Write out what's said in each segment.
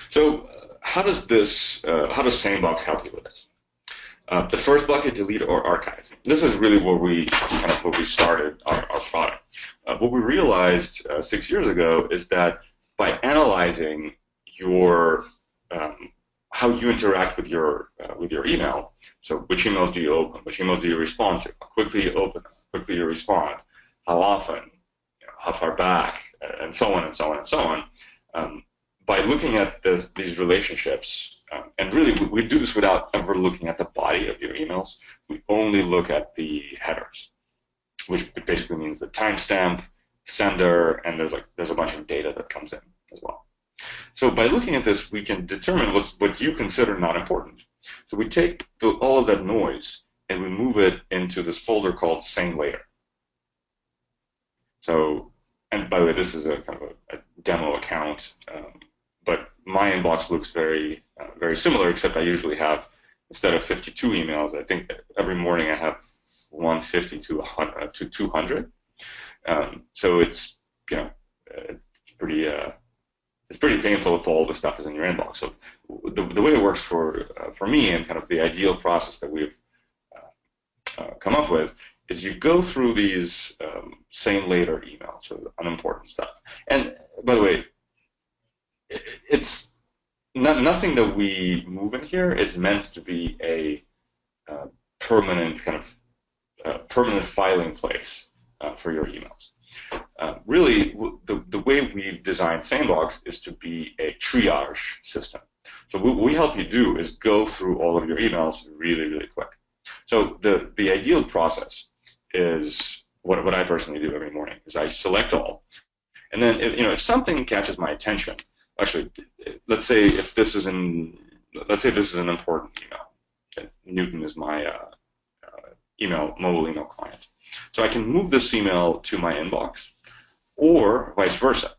So how does SaneBox help you with this? The first bucket, delete or archive. This is really where we started our product. What we realized 6 years ago is that by analyzing your how you interact with your email, so which emails do you open, which emails do you respond to, how quickly you open, how quickly you respond, how often, how far back, and so on and so on and so on. By looking at these relationships, and really we do this without ever looking at the body of your emails. We only look at the headers, which basically means the timestamp, sender, and there's a bunch of data that comes in as well. So by looking at this, we can determine what you consider not important. So we take all of that noise and we move it into this folder called Sane Later. So, and by the way, this is a kind of a demo account, but my inbox looks very similar, except I usually have, instead of 52 emails, I think every morning I have 150 to 200. So it's it's pretty painful if all the stuff is in your inbox. So the way it works for me, and kind of the ideal process that we've come up with, is you go through these Sane Later emails, so unimportant stuff. And by the way, it's nothing that we move in here is meant to be a permanent permanent filing place for your emails. Really, the way we've designed SaneBox is to be a triage system. So what we help you do is go through all of your emails really, really quick. So the ideal process is what I personally do every morning is I select all, and then if something catches my attention, actually, let's say this is an important email. Okay. Newton is my mobile email client. So I can move this email to my inbox, or vice versa.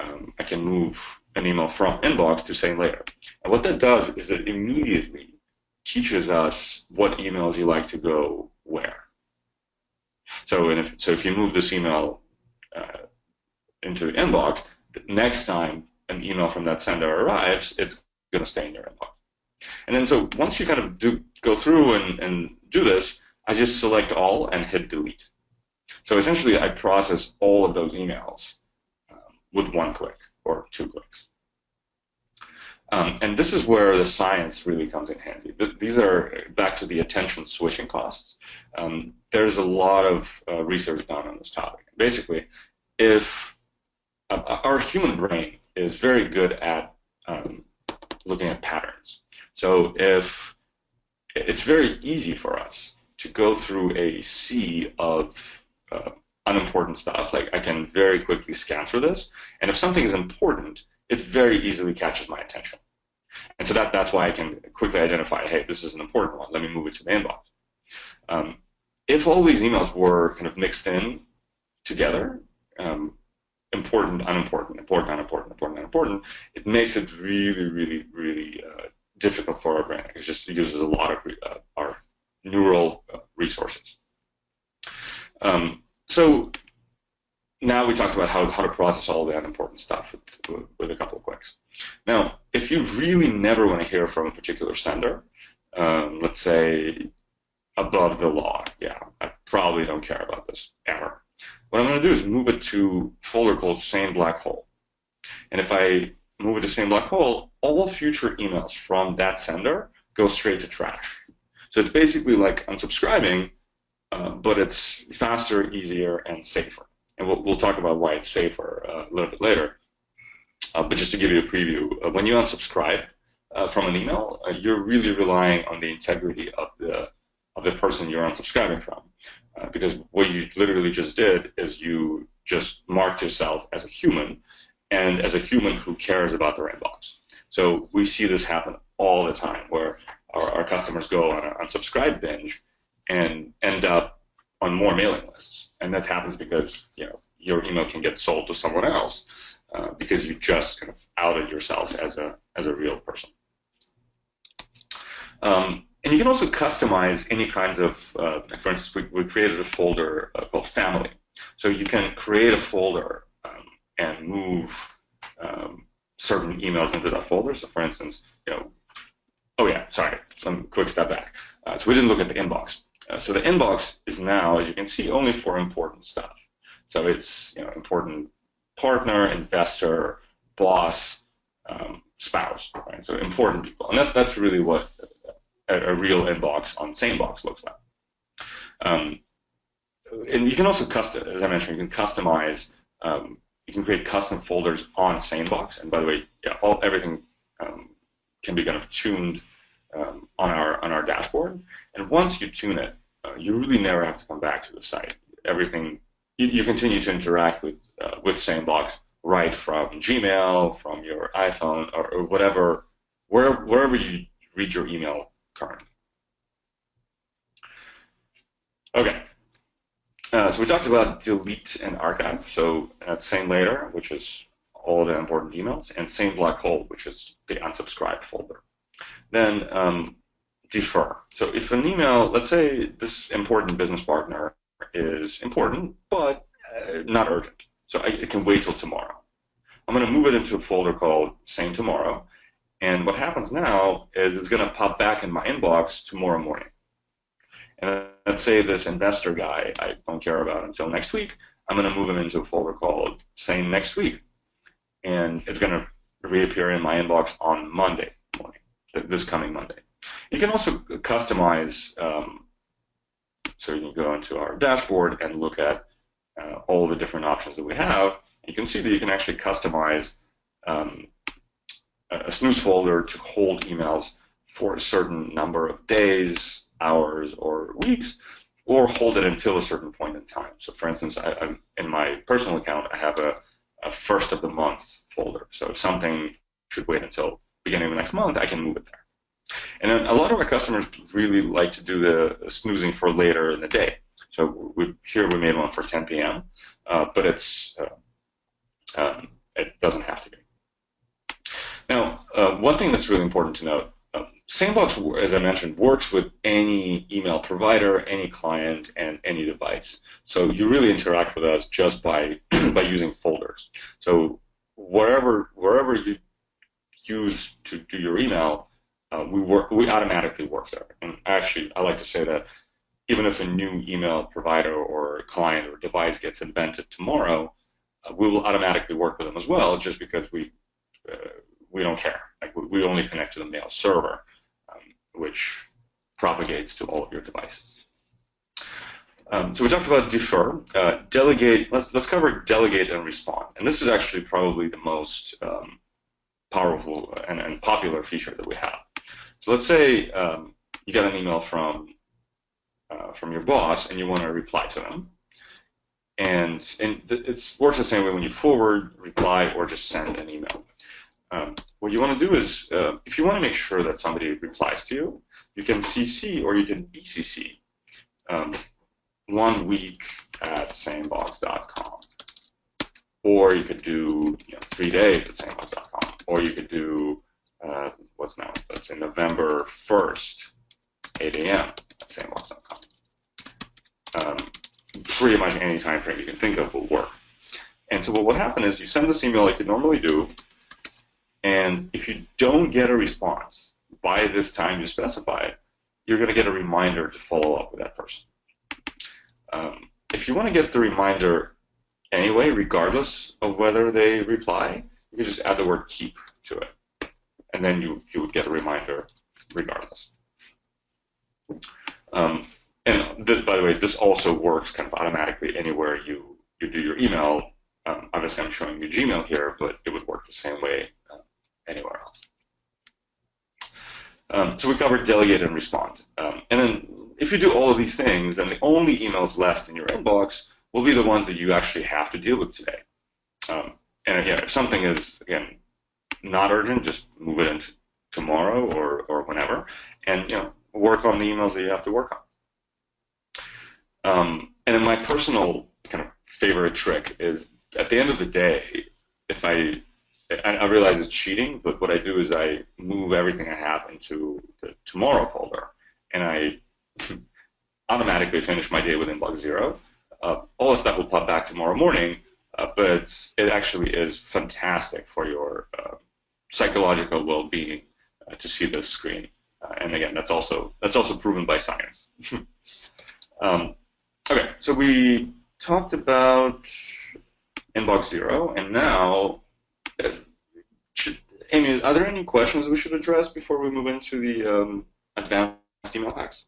I can move an email from inbox to Sane Later. And what that does is it immediately teaches us what emails you like to go where. So if you move this email into the inbox, next time an email from that sender arrives, it's going to stay in your inbox. And then so once you kind of go through and do this, I just select all and hit delete. So essentially, I process all of those emails with one click or 2 clicks. And this is where the science really comes in handy. These are back to the attention switching costs. There's a lot of research done on this topic. Basically, if our human brain is very good at looking at patterns. So if it's very easy for us to go through a sea of unimportant stuff, like I can very quickly scan through this, and if something is important, it very easily catches my attention. And so that's why I can quickly identify, hey, this is an important one, let me move it to the inbox. If all these emails were kind of mixed in together, important, unimportant, important, unimportant, important, unimportant, it makes it really, really, really difficult for our brain. It just uses a lot of our neural resources. So now we talked about how to process all the unimportant stuff with a couple of clicks. Now, if you really never want to hear from a particular sender, let's say above the law, yeah, I probably don't care about this ever. What I'm going to do is move it to a folder called Sane Black Hole. And if I move it to Sane Black Hole, all future emails from that sender go straight to trash. So it's basically like unsubscribing, but it's faster, easier, and safer. And we'll talk about why it's safer a little bit later. But just to give you a preview, when you unsubscribe from an email, you're really relying on the integrity of the person you're unsubscribing from. Because what you literally just did is you just marked yourself as a human, and as a human who cares about their inbox. So we see this happen all the time, where our customers go on an unsubscribe binge and end up on more mailing lists. And that happens because your email can get sold to someone else because you just kind of outed yourself as a real person. And you can also customize any kinds of, for instance, we created a folder called Family. So you can create a folder and move certain emails into that folder. So for instance, oh yeah, sorry, some quick step back. So we didn't look at the inbox. So the inbox is now, as you can see, only for important stuff. So it's important partner, investor, boss, spouse, right? So important people, and that's really what a real inbox on SaneBox looks like. And you can also as I mentioned, you can customize. You can create custom folders on SaneBox, and by the way, everything can be kind of tuned on our dashboard. And once you tune it, you really never have to come back to the site. Everything you continue to interact with SaneBox right from Gmail, from your iPhone, or whatever, wherever you read your email currently. Okay. So we talked about delete and archive. So that's same later, which is all the important emails, and same black hole, which is the unsubscribed folder. Then defer. So if an email, let's say this important business partner is important, but not urgent. So it can wait till tomorrow. I'm going to move it into a folder called Same Tomorrow. And what happens now is it's going to pop back in my inbox tomorrow morning. And let's say this investor guy I don't care about until next week. I'm going to move him into a folder called Same Next Week. And it's going to reappear in my inbox on Monday morning, this coming Monday. You can also customize, so you can go into our dashboard and look at all the different options that we have. You can see that you can actually customize a snooze folder to hold emails for a certain number of days, hours, or weeks, or hold it until a certain point in time. So for instance, in my personal account, I have a first of the month folder. So if something should wait until beginning of the next month, I can move it there. And then a lot of our customers really like to do the snoozing for later in the day. So here we made one for 10 p.m., but it doesn't have to be. Now, one thing that's really important to note, SaneBox, as I mentioned, works with any email provider, any client, and any device. So you really interact with us just by using folders. So wherever you use to do your email, we automatically work there. And actually, I like to say that even if a new email provider or client or device gets invented tomorrow, we will automatically work with them as well, just because we don't care. Like we only connect to the mail server, which propagates to all of your devices. So we talked about defer, delegate. Let's cover delegate and respond. And this is actually probably the most powerful and popular feature that we have. So let's say you got an email from your boss and you want to reply to them. And it works the same way when you forward, reply, or just send an email. What you want to do is, if you want to make sure that somebody replies to you, you can CC or you can BCC 1 week at sanebox.com. Or you could do 3 days at sanebox.com. Or you could do, what's now? Let's say November 1st, 8 a.m. at sanebox.com. Pretty much any time frame you can think of will work. And so what will happen is you send this email like you normally do, and if you don't get a response by this time you specified, you're going to get a reminder to follow up with that person. If you want to get the reminder anyway, regardless of whether they reply, you can just add the word keep to it, and then you would get a reminder regardless. And this, by the way, this also works kind of automatically anywhere you do your email. Obviously, I'm showing you Gmail here, but it would work the same way anywhere else. So we covered delegate and respond. And then if you do all of these things, then the only emails left in your inbox will be the ones that you actually have to deal with today. And again, if something is, again, not urgent, just move it into tomorrow or whenever, and work on the emails that you have to work on. And then my personal kind of favorite trick is at the end of the day, if I realize it's cheating, but what I do is I move everything I have into the tomorrow folder, and I automatically finish my day with inbox 0. All the stuff will pop back tomorrow morning, but it actually is fantastic for your psychological well-being to see this screen. And again, that's also proven by science. Okay, so we talked about inbox 0, and now, Amy, are there any questions we should address before we move into the advanced email hacks?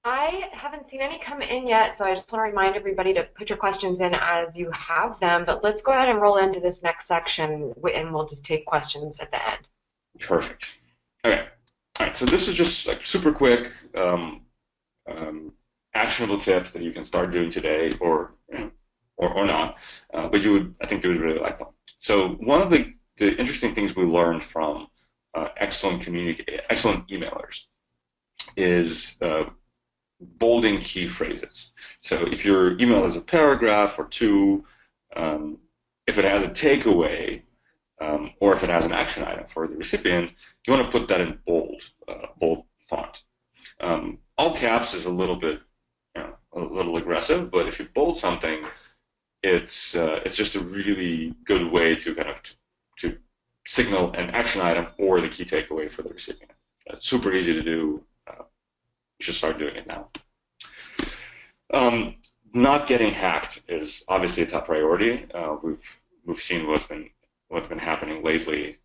I haven't seen any come in yet, so I just want to remind everybody to put your questions in as you have them. But let's go ahead and roll into this next section, and we'll just take questions at the end. Perfect. Okay. All right. So this is just like super quick, actionable tips that you can start doing today, or not. But I think you would really like them. So one of the interesting things we learned from excellent emailers is bolding key phrases. So if your email is a paragraph or two, if it has a takeaway, or if it has an action item for the recipient, you want to put that in bold font. All caps is a little aggressive, but if you bold something, it's just a really good way to kind of to signal an action item or the key takeaway for the recipient. Super easy to do. You should start doing it now. Not getting hacked is obviously a top priority. We've seen what's been happening lately,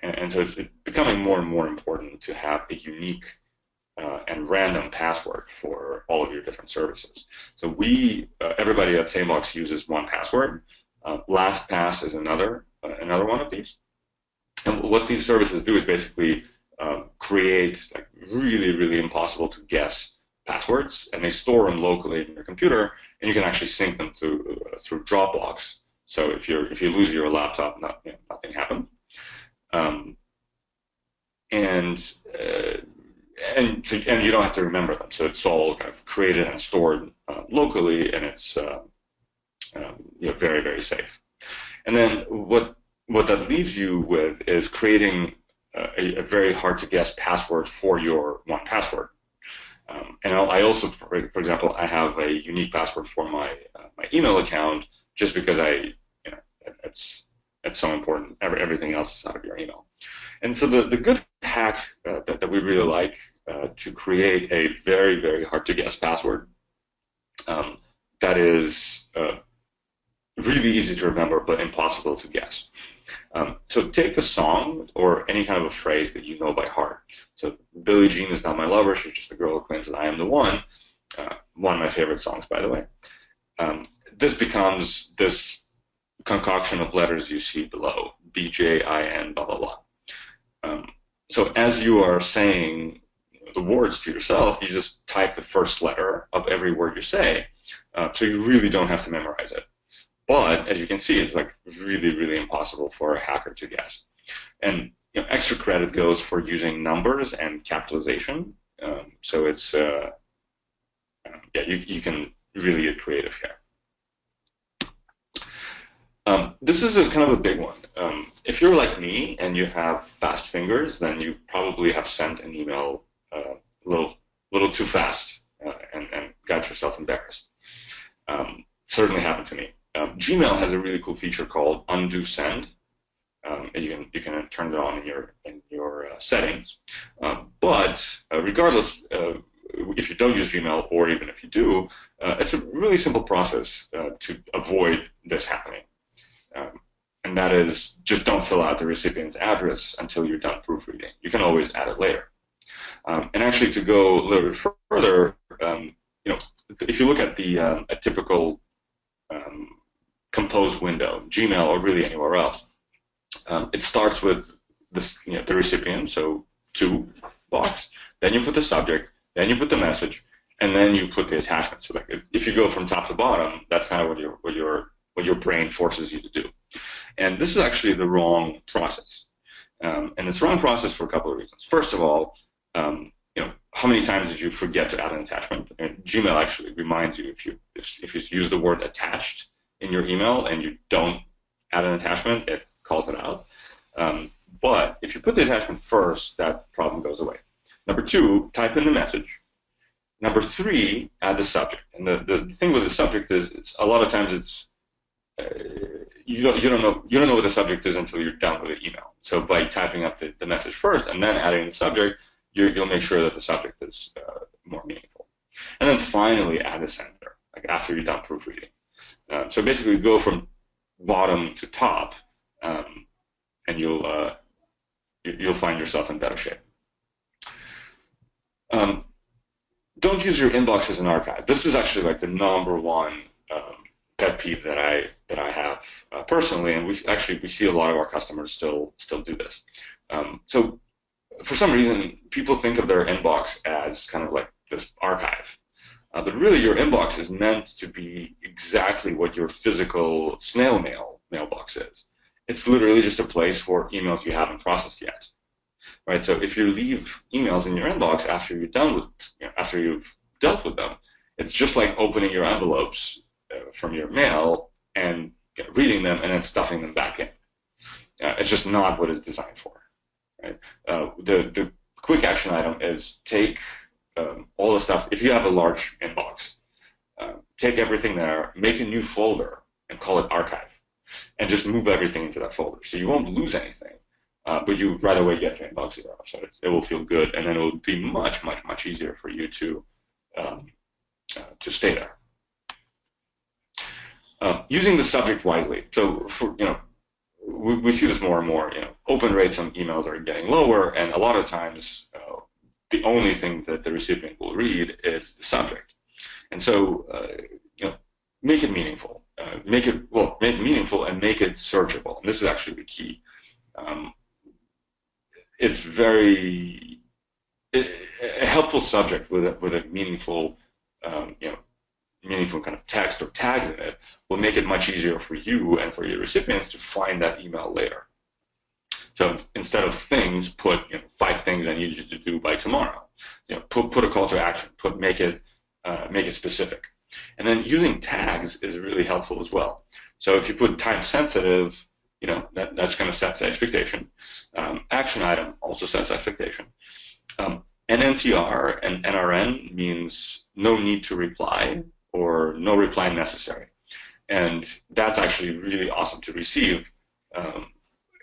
and so it's becoming more and more important to have a unique and random password for all of your different services. So everybody at SaneBox uses one password. LastPass is another one of these. And what these services do is basically create like really, really impossible to guess passwords, and they store them locally in your computer, and you can actually sync them through Dropbox. So if you lose your laptop, nothing happened. And you don't have to remember them. So it's all kind of created and stored locally, and it's very, very safe. And then what that leaves you with is creating a very hard to guess password for your one password. And I also, for example, I have a unique password for my email account, just because it's so important. Everything else is out of your email. And so the good hack that we really like to create a very, very hard to guess password that is really easy to remember but impossible to guess. So take a song or any kind of a phrase that you know by heart. So Billie Jean is not my lover, she's just a girl who claims that I am the one. One of my favorite songs, by the way. This becomes this concoction of letters you see below, BJIN, blah, blah, blah. So as you are saying the words to yourself, you just type the first letter of every word you say, so you really don't have to memorize it. But as you can see, it's like really, really impossible for a hacker to guess. And extra credit goes for using numbers and capitalization. So it's you can really get creative here. This is kind of a big one. If you're like me and you have fast fingers, then you probably have sent an email a little too fast and got yourself embarrassed. Certainly happened to me. Gmail has a really cool feature called undo send. And you can turn it on in your settings. But regardless, if you don't use Gmail, or even if you do, it's a really simple process to avoid this happening. And that is, just don't fill out the recipient's address until you're done proofreading. You can always add it later. And actually, to go a little bit further, if you look at a typical compose window, Gmail or really anywhere else, it starts with this, the recipient, so to box. Then you put the subject. Then you put the message, and then you put the attachment. So, like, if you go from top to bottom, that's kind of what your brain forces you to do. And this is actually the wrong process. And it's the wrong process for a couple of reasons. First of all, how many times did you forget to add an attachment? And Gmail actually reminds you if you use the word attached in your email and you don't add an attachment, it calls it out. But if you put the attachment first, that problem goes away. Number two, type in the message. Number three, add the subject. And the thing with the subject is, a lot of times you don't know what the subject is until you're done with the email. So by typing up the message first and then adding the subject, you'll make sure that the subject is more meaningful. And then finally add a sender, like after you're done proofreading. So basically go from bottom to top, and you'll find yourself in better shape. Don't use your inbox as an archive. This is actually like the number one pet peeve that I have personally, and we see a lot of our customers still do this. So for some reason, people think of their inbox as kind of like this archive, but really your inbox is meant to be exactly what your physical snail mailbox is. It's literally just a place for emails you haven't processed yet, right? So if you leave emails in your inbox after you've dealt with them, it's just like opening your envelopes from your mail and reading them and then stuffing them back in. It's just not what it's designed for, right? The quick action item is take all the stuff. If you have a large inbox, take everything there, make a new folder, and call it archive, and just move everything into that folder. So you won't lose anything, but you right away get to inbox zero. So it will feel good, and then it will be much, much, much easier for you to stay there. Using the subject wisely. So we see this more and more. Open rates on emails are getting lower, and a lot of times the only thing that the recipient will read is the subject. And so make it meaningful. Make it meaningful and make it searchable. And this is actually the key. It's a helpful subject with a meaningful meaningful kind of text or tags in it will make it much easier for you and for your recipients to find that email later. So instead of things, put 5 things I need you to do by tomorrow. Put a call to action. Make it specific. And then using tags is really helpful as well. So if you put time sensitive, that's going to set the expectation. Action item also sets expectation. NNTR and NRN means no need to reply or no reply necessary. And that's actually really awesome to receive.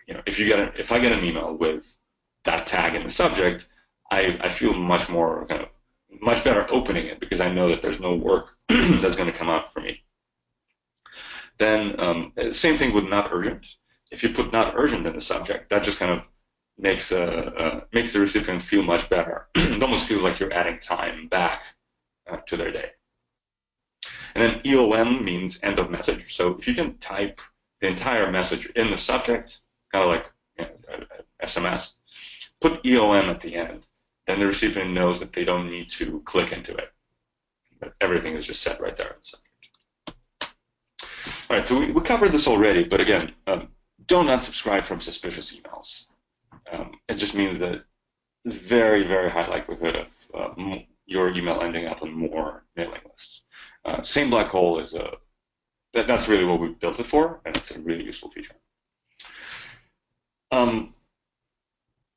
If I get an email with that tag in the subject, I feel much better opening it because I know that there's no work that's going to come out for me. Then same thing with not urgent. If you put not urgent in the subject, that just kind of makes the recipient feel much better. It almost feels like you're adding time back to their day. And then EOM means end of message. So if you can type the entire message in the subject, kind of like SMS, put EOM at the end, then the recipient knows that they don't need to click into it. But everything is just set right there in the subject. All right, so we covered this already, but again, don't unsubscribe from suspicious emails. It just means that there's very, very high likelihood of your email ending up on more mailing lists. Same black hole is that's really what we built it for, and it's a really useful feature.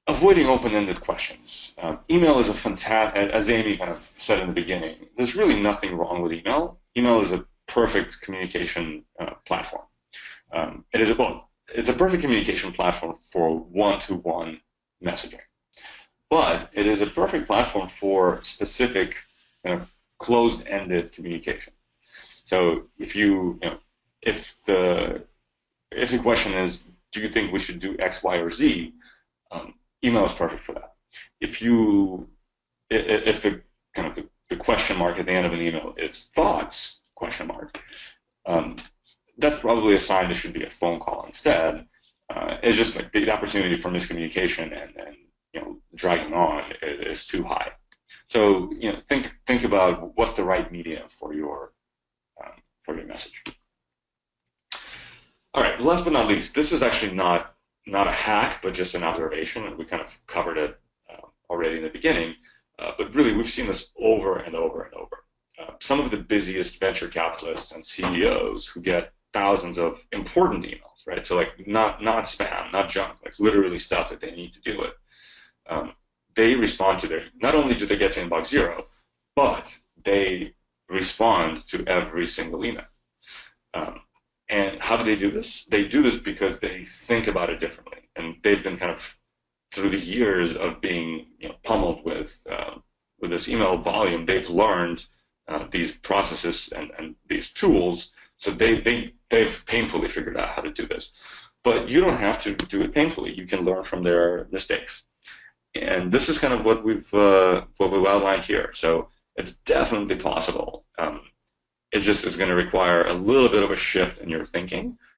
Avoiding open-ended questions. Email is a fantastic, as Amy kind of said in the beginning, there's really nothing wrong with email. Email is a perfect communication platform. It's a perfect communication platform for one-to-one messaging. But it is a perfect platform for specific closed-ended communication. So if the question is, do you think we should do X, Y, or Z? Email is perfect for that. If the question mark at the end of an email is thoughts ? That's probably a sign there should be a phone call instead. It's just like the opportunity for miscommunication and dragging on is too high. So think about what's the right medium for your message. All right, last but not least, this is actually not a hack, but just an observation, and we kind of covered it already in the beginning. But really, we've seen this over and over and over. Some of the busiest venture capitalists and CEOs who get thousands of important emails, right? So like not spam, not junk, like literally stuff that they need to deal with. They respond to not only do they get to inbox zero, but they respond to every single email. And how do they do this? They do this because they think about it differently, and they've been kind of through the years of being pummeled with this email volume. They've learned these processes and these tools, so they've painfully figured out how to do this. But you don't have to do it painfully. You can learn from their mistakes, and this is kind of what we've outlined here. So it's definitely possible. It just is going to require a little bit of a shift in your thinking.